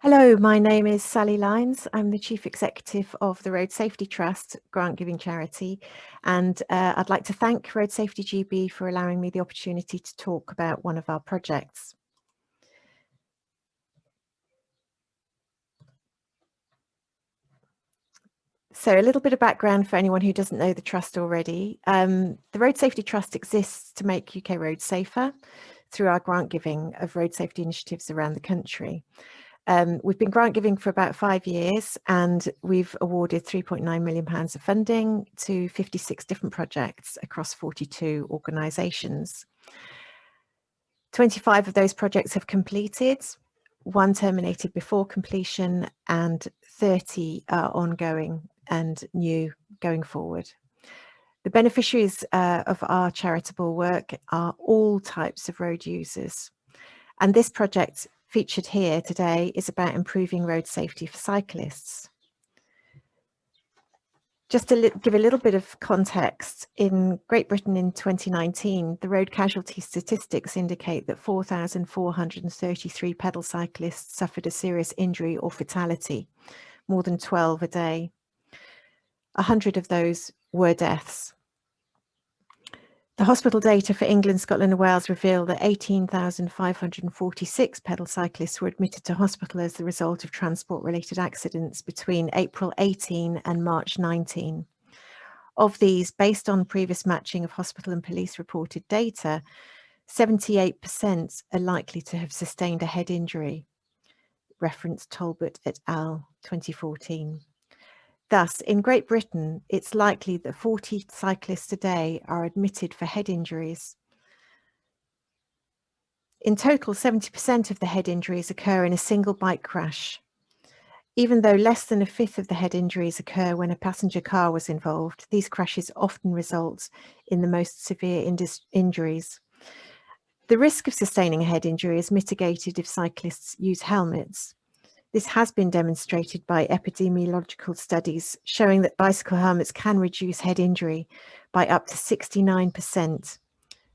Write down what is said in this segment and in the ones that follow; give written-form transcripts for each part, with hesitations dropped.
Hello, my name is Sally Lyons. I'm the Chief Executive of the Road Safety Trust, grant giving charity, and I'd like to thank Road Safety GB for allowing me the opportunity to talk about one of our projects. So a little bit of background for anyone who doesn't know the Trust already. The Road Safety Trust exists to make UK roads safer through our grant giving of road safety initiatives around the country. We've been grant giving for about 5 years, and we've awarded £3.9 million of funding to 56 different projects across 42 organisations. 25 of those projects have completed, 1 terminated before completion, and 30 are ongoing and new going forward. The beneficiaries of our charitable work are all types of road users, and this project featured here today is about improving road safety for cyclists. Just to give a little bit of context, in Great Britain in 2019, the road casualty statistics indicate that 4,433 pedal cyclists suffered a serious injury or fatality, more than 12 a day. 100 of those were deaths. The hospital data for England, Scotland and Wales reveal that 18,546 pedal cyclists were admitted to hospital as the result of transport-related accidents between April 18 and March 19. Of these, based on previous matching of hospital and police reported data, 78% are likely to have sustained a head injury. Reference Talbot et al. 2014. Thus, in Great Britain, it's likely that 40 cyclists a day are admitted for head injuries. In total, 70% of the head injuries occur in a single bike crash. Even though less than a fifth of the head injuries occur when a passenger car was involved, these crashes often result in the most severe injuries. The risk of sustaining a head injury is mitigated if cyclists use helmets. This has been demonstrated by epidemiological studies showing that bicycle helmets can reduce head injury by up to 69%.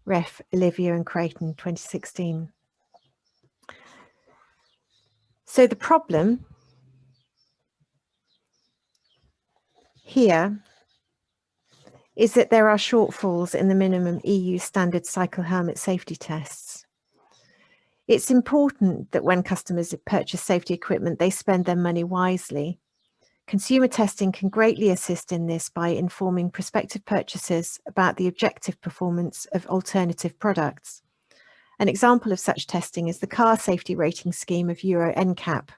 Ref. Olivia and Creighton, 2016. So the problem here is that there are shortfalls in the minimum EU standard cycle helmet safety tests. It's important that when customers purchase safety equipment, they spend their money wisely. Consumer testing can greatly assist in this by informing prospective purchasers about the objective performance of alternative products. An example of such testing is the car safety rating scheme of Euro NCAP,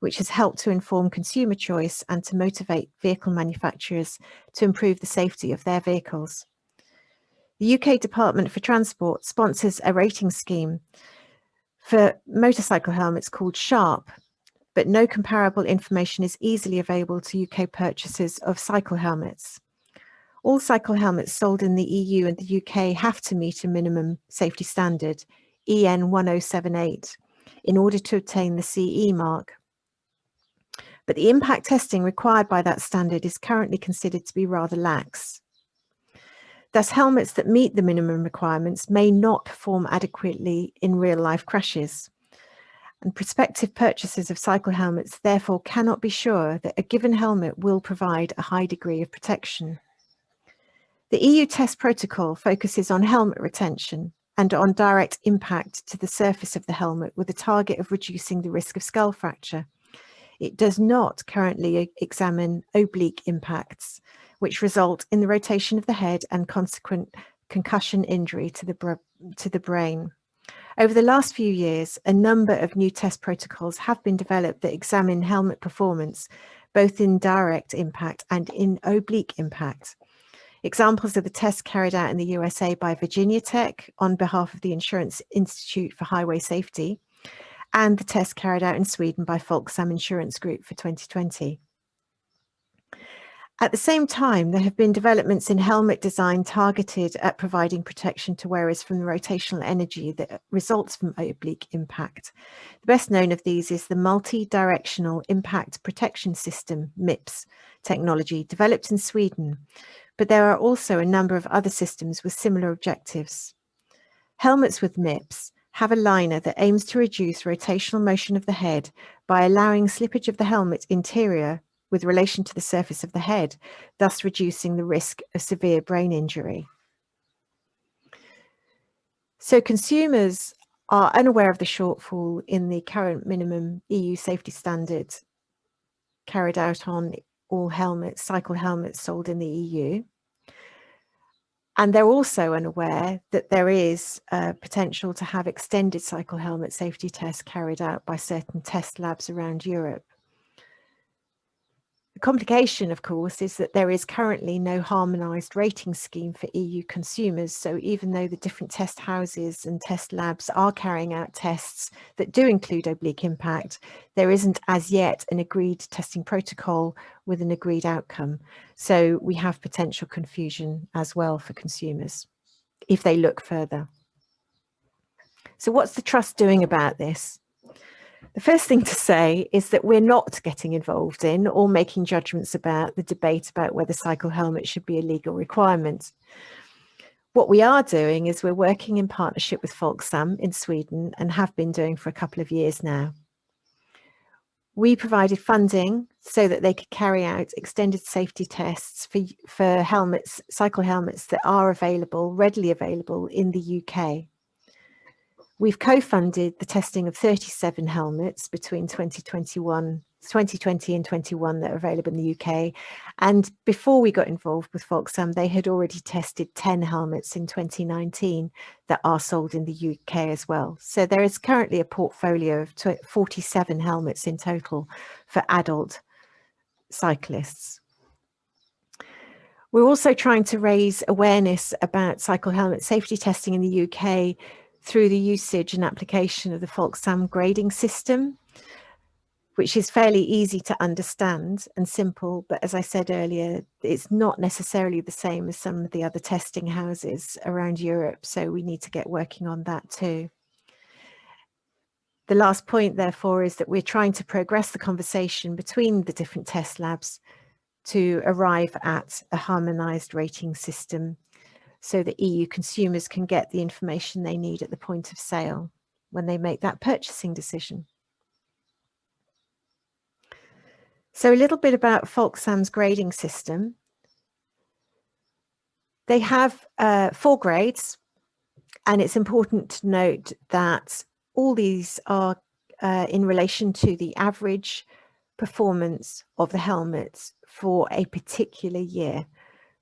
which has helped to inform consumer choice and to motivate vehicle manufacturers to improve the safety of their vehicles. The UK Department for Transport sponsors a rating scheme for motorcycle helmets called Sharp, but no comparable information is easily available to UK purchasers of cycle helmets. All cycle helmets sold in the EU and the UK have to meet a minimum safety standard, EN 1078, in order to obtain the CE mark. But the impact testing required by that standard is currently considered to be rather lax. Thus, helmets that meet the minimum requirements may not perform adequately in real-life crashes. And prospective purchasers of cycle helmets therefore cannot be sure that a given helmet will provide a high degree of protection. The EU test protocol focuses on helmet retention and on direct impact to the surface of the helmet with a target of reducing the risk of skull fracture. It does not currently examine oblique impacts, which result in the rotation of the head and consequent concussion injury to the brain. Over the last few years, a number of new test protocols have been developed that examine helmet performance, both in direct impact and in oblique impact. Examples are the tests carried out in the USA by Virginia Tech on behalf of the Insurance Institute for Highway Safety, and the test carried out in Sweden by Folksam Insurance Group for 2020. At the same time, there have been developments in helmet design targeted at providing protection to wearers from the rotational energy that results from oblique impact. The best known of these is the Multi-Directional Impact Protection System, MIPS, technology developed in Sweden, but there are also a number of other systems with similar objectives. Helmets with MIPS have a liner that aims to reduce rotational motion of the head by allowing slippage of the helmet interior with relation to the surface of the head, thus reducing the risk of severe brain injury. So consumers are unaware of the shortfall in the current minimum EU safety standard carried out on all helmets, cycle helmets sold in the EU. And they're also unaware that there is potential to have extended cycle helmet safety tests carried out by certain test labs around Europe. The complication, of course, is that there is currently no harmonised rating scheme for EU consumers. So even though the different test houses and test labs are carrying out tests that do include oblique impact, there isn't as yet an agreed testing protocol with an agreed outcome. So we have potential confusion as well for consumers if they look further. So what's the Trust doing about this? The first thing to say is that we're not getting involved in or making judgments about the debate about whether cycle helmets should be a legal requirement. What we are doing is we're working in partnership with Folksam in Sweden and have been doing for a couple of years now. We provided funding so that they could carry out extended safety tests for helmets, cycle helmets that are available, readily available in the UK. We've co-funded the testing of 37 helmets between 2020 and 21 that are available in the UK. And before we got involved with Folksam, they had already tested 10 helmets in 2019 that are sold in the UK as well. So there is currently a portfolio of 47 helmets in total for adult cyclists. We're also trying to raise awareness about cycle helmet safety testing in the UK through the usage and application of the Folksam grading system, which is fairly easy to understand and simple, but as I said earlier, it's not necessarily the same as some of the other testing houses around Europe, so we need to get working on that too. The last point, therefore, is that we're trying to progress the conversation between the different test labs to arrive at a harmonised rating system so that EU consumers can get the information they need at the point of sale when they make that purchasing decision. So a little bit about Folksam's grading system. They have 4 grades, and it's important to note that all these are in relation to the average performance of the helmets for a particular year.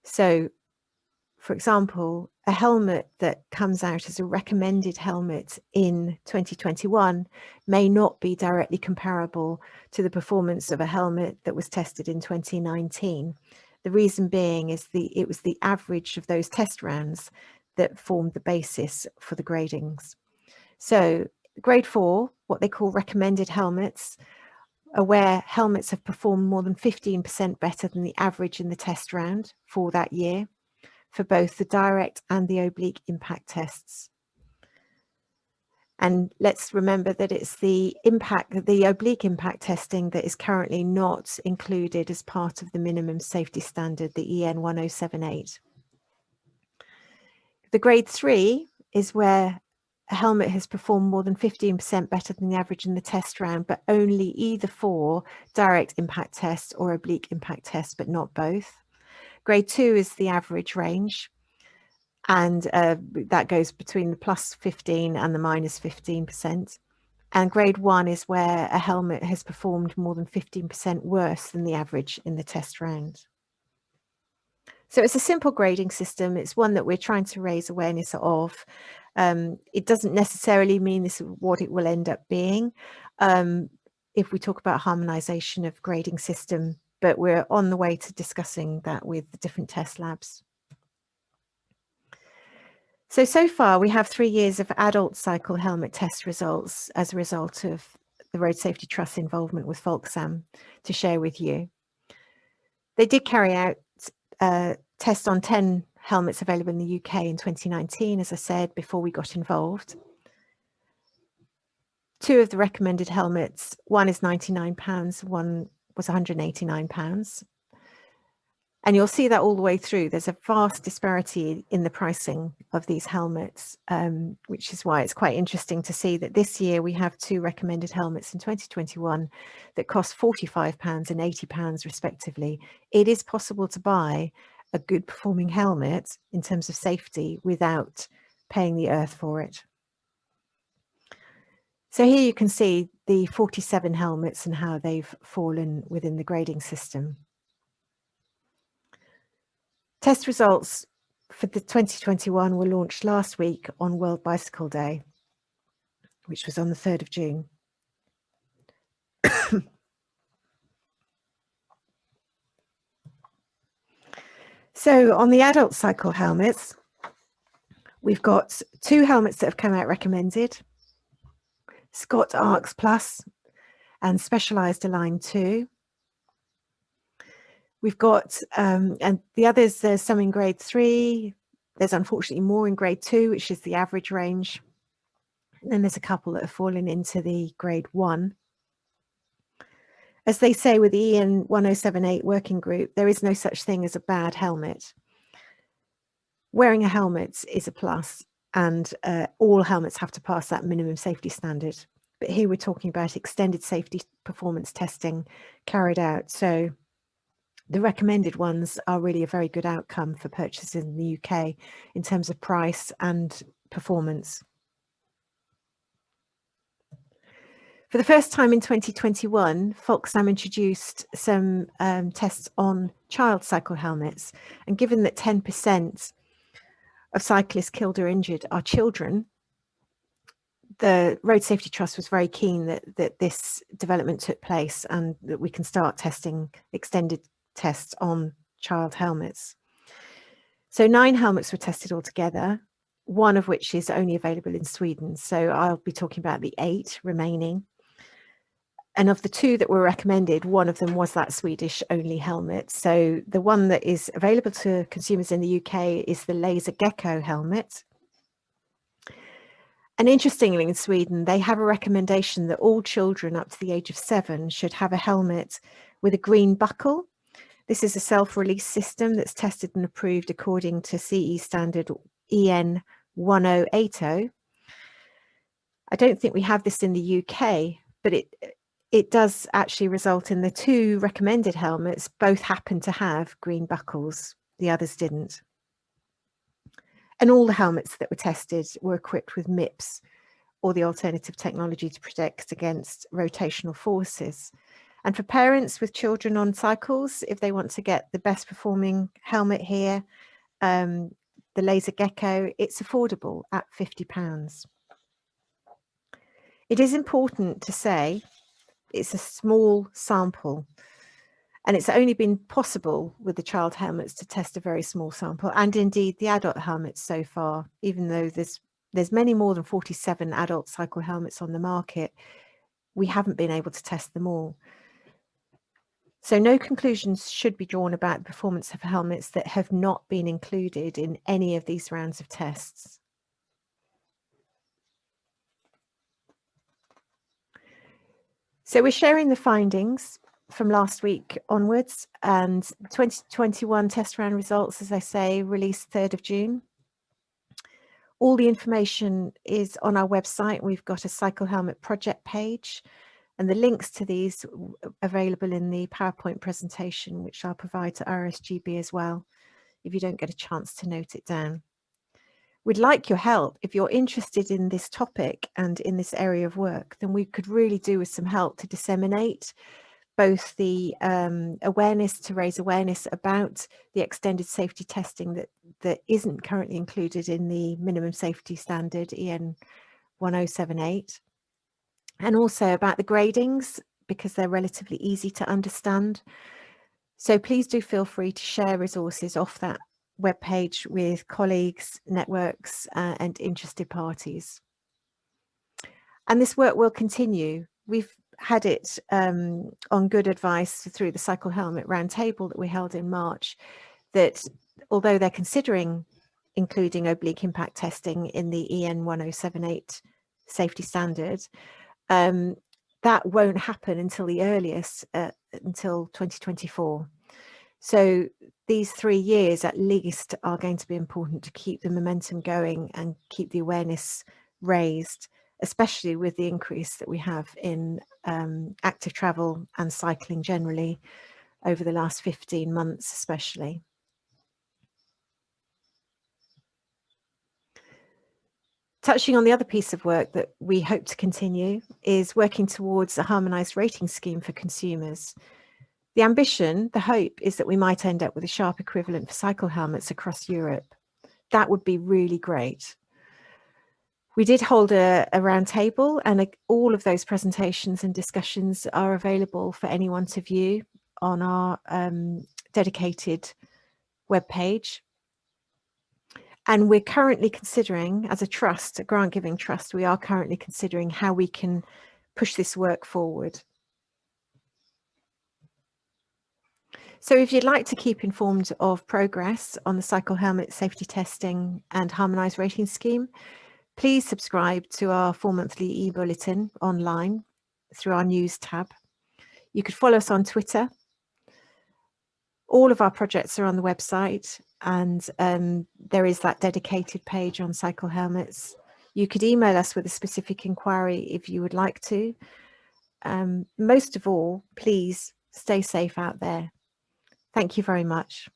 So for example, a helmet that comes out as a recommended helmet in 2021 may not be directly comparable to the performance of a helmet that was tested in 2019. The reason being is it was the average of those test rounds that formed the basis for the gradings. So grade 4, what they call recommended helmets, are where helmets have performed more than 15% better than the average in the test round for that year, for both the direct and the oblique impact tests. And let's remember that it's the oblique impact testing that is currently not included as part of the minimum safety standard, the EN 1078. The grade 3 is where a helmet has performed more than 15% better than the average in the test round, but only either for direct impact tests or oblique impact tests, but not both. Grade 2 is the average range, and that goes between the plus 15 and the minus 15%. And grade 1 is where a helmet has performed more than 15% worse than the average in the test round. So it's a simple grading system. It's one that we're trying to raise awareness of. It doesn't necessarily mean this is what it will end up being if we talk about harmonisation of grading system, but we're on the way to discussing that with the different test labs. So far we have 3 years of adult cycle helmet test results as a result of the Road Safety Trust's involvement with Folksam to share with you. They did carry out tests on 10 helmets available in the UK in 2019, as I said, before we got involved. 2 of the recommended helmets, one is £99, one was £189. And you'll see that all the way through. There's a vast disparity in the pricing of these helmets, which is why it's quite interesting to see that this year we have 2 recommended helmets in 2021 that cost £45 and £80 respectively. It is possible to buy a good performing helmet in terms of safety without paying the earth for it. So here you can see the 47 helmets and how they've fallen within the grading system. Test results for the 2021 were launched last week on World Bicycle Day, which was on the 3rd of June. So on the adult cycle helmets, we've got 2 helmets that have come out recommended, Scott Arcs Plus and Specialized Align 2. We've got, and the others, there's some in grade 3, there's unfortunately more in grade 2, which is the average range. And then there's a couple that have fallen into the grade 1. As they say with the EN 1078 working group, there is no such thing as a bad helmet. Wearing a helmet is a plus, and all helmets have to pass that minimum safety standard. But here we're talking about extended safety performance testing carried out. So the recommended ones are really a very good outcome for purchases in the UK in terms of price and performance. For the first time in 2021, Folksam introduced some tests on child cycle helmets. And given that 10% of cyclists killed or injured are children, the Road Safety Trust was very keen that this development took place and that we can start testing extended tests on child helmets. So 9 helmets were tested altogether, one of which is only available in Sweden. So I'll be talking about the 8 remaining. And of the 2 that were recommended, one of them was that Swedish only helmet. So the one that is available to consumers in the UK is the Laser Gecko helmet. And interestingly, in Sweden, they have a recommendation that all children up to the age of 7 should have a helmet with a green buckle. This is a self-release system that's tested and approved according to CE standard EN 1080. I don't think we have this in the UK, but it does actually result in the 2 recommended helmets both happen to have green buckles. The others didn't. And all the helmets that were tested were equipped with MIPS, or the alternative technology to protect against rotational forces. And for parents with children on cycles, if they want to get the best performing helmet here, the Laser Gecko, it's affordable at £50. It is important to say it's a small sample, and it's only been possible with the child helmets to test a very small sample, and indeed the adult helmets so far, even though there's many more than 47 adult cycle helmets on the market, we haven't been able to test them all. So no conclusions should be drawn about the performance of helmets that have not been included in any of these rounds of tests. So we're sharing the findings from last week onwards, and 2021 test round results, as I say, released 3rd of June. All the information is on our website. We've got a cycle helmet project page, and the links to these are available in the PowerPoint presentation, which I'll provide to RSGB as well, if you don't get a chance to note it down. We'd like your help. If you're interested in this topic and in this area of work, then we could really do with some help to disseminate both the awareness, to raise awareness about the extended safety testing that isn't currently included in the minimum safety standard EN 1078, and also about the gradings, because they're relatively easy to understand. So please do feel free to share resources off that webpage with colleagues, networks, and interested parties. And this work will continue. We've had it on good advice through the Cycle Helmet Roundtable that we held in March, that although they're considering including oblique impact testing in the EN 1078 safety standard, that won't happen until the earliest, until 2024. So these 3 years at least are going to be important to keep the momentum going and keep the awareness raised, especially with the increase that we have in active travel and cycling generally over the last 15 months especially. Touching on the other piece of work that we hope to continue is working towards a harmonised rating scheme for consumers. The ambition, the hope, is that we might end up with a sharp equivalent for cycle helmets across Europe. That would be really great. We did hold a roundtable, and all of those presentations and discussions are available for anyone to view on our dedicated webpage. And we're currently considering, as a trust, a grant-giving trust, we are currently considering how we can push this work forward. So if you'd like to keep informed of progress on the cycle helmet safety testing and harmonised rating scheme, please subscribe to our 4-monthly e-bulletin online through our news tab. You could follow us on Twitter. All of our projects are on the website, and there is that dedicated page on cycle helmets. You could email us with a specific inquiry if you would like to. Most of all, please stay safe out there. Thank you very much.